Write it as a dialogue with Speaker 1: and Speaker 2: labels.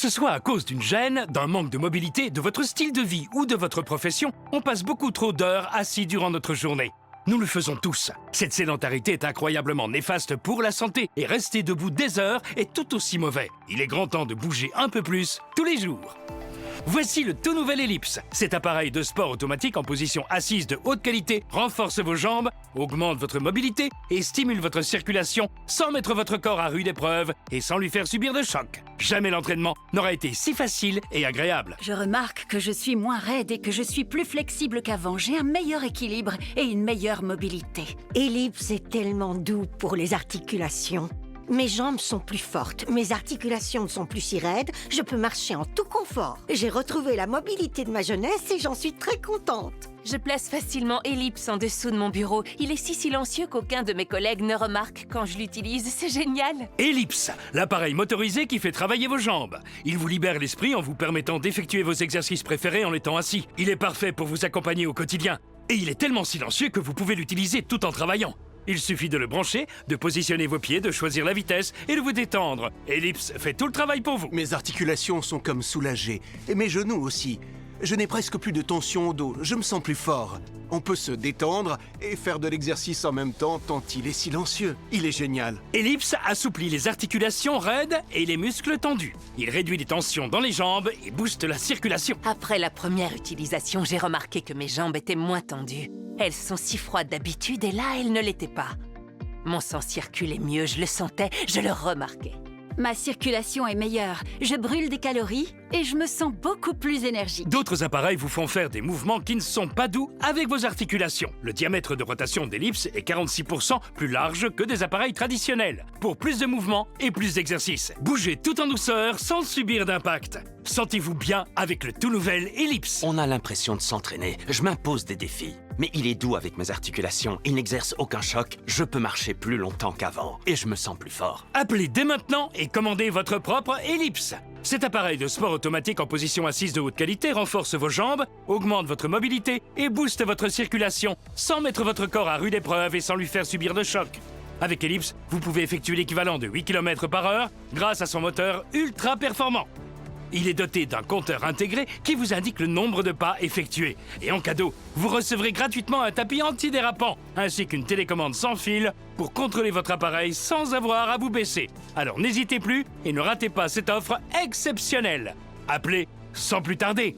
Speaker 1: ce soit à cause d'une gêne, d'un manque de mobilité, de votre style de vie ou de votre profession, on passe beaucoup trop d'heures assis durant notre journée. Nous le faisons tous. Cette sédentarité est incroyablement néfaste pour la santé et rester debout des heures est tout aussi mauvais. Il est grand temps de bouger un peu plus tous les jours. Voici le tout nouvel Ellipse. Cet appareil de sport automatique en position assise de haute qualité renforce vos jambes, augmente votre mobilité et stimule votre circulation sans mettre votre corps à rude épreuve et sans lui faire subir de choc. Jamais l'entraînement n'aura été si facile et agréable.
Speaker 2: Je remarque que je suis moins raide et que je suis plus flexible qu'avant. J'ai un meilleur équilibre et une meilleure mobilité.
Speaker 3: Ellipse est tellement doux pour les articulations. Mes jambes sont plus fortes, mes articulations ne sont plus si raides, je peux marcher en tout confort. J'ai retrouvé la mobilité de ma jeunesse et j'en suis très contente.
Speaker 4: Je place facilement Ellipse en dessous de mon bureau. Il est si silencieux qu'aucun de mes collègues ne remarque quand je l'utilise. C'est génial!
Speaker 1: Ellipse, l'appareil motorisé qui fait travailler vos jambes. Il vous libère l'esprit en vous permettant d'effectuer vos exercices préférés en étant assis. Il est parfait pour vous accompagner au quotidien. Et il est tellement silencieux que vous pouvez l'utiliser tout en travaillant. Il suffit de le brancher, de positionner vos pieds, de choisir la vitesse et de vous détendre. Ellipse fait tout le travail pour vous.
Speaker 5: Mes articulations sont comme soulagées, et mes genoux aussi. Je n'ai presque plus de tension au dos, je me sens plus fort. On peut se détendre et faire de l'exercice en même temps tant il est silencieux. Il est génial.
Speaker 1: Ellipse assouplit les articulations raides et les muscles tendus. Il réduit les tensions dans les jambes et booste la circulation.
Speaker 4: Après la première utilisation, j'ai remarqué que mes jambes étaient moins tendues. Elles sont si froides d'habitude et là, elles ne l'étaient pas. Mon sang circulait mieux, je le sentais, je le remarquais.
Speaker 2: Ma circulation est meilleure, je brûle des calories et je me sens beaucoup plus énergique.
Speaker 1: D'autres appareils vous font faire des mouvements qui ne sont pas doux avec vos articulations. Le diamètre de rotation d'Ellipse est 46% plus large que des appareils traditionnels. Pour plus de mouvements et plus d'exercices. Bougez tout en douceur sans subir d'impact. Sentez-vous bien avec le tout nouvel Ellipse.
Speaker 6: On a l'impression de s'entraîner. Je m'impose des défis. Mais il est doux avec mes articulations. Il n'exerce aucun choc. Je peux marcher plus longtemps qu'avant. Et je me sens plus fort.
Speaker 1: Appelez dès maintenant et commandez votre propre Ellipse. Cet appareil de sport automatique en position assise de haute qualité renforce vos jambes, augmente votre mobilité et booste votre circulation sans mettre votre corps à rude épreuve et sans lui faire subir de choc. Avec Ellipse, vous pouvez effectuer l'équivalent de 8 km/h grâce à son moteur ultra performant. Il est doté d'un compteur intégré qui vous indique le nombre de pas effectués. Et en cadeau, vous recevrez gratuitement un tapis antidérapant, ainsi qu'une télécommande sans fil pour contrôler votre appareil sans avoir à vous baisser. Alors n'hésitez plus et ne ratez pas cette offre exceptionnelle. Appelez sans plus tarder.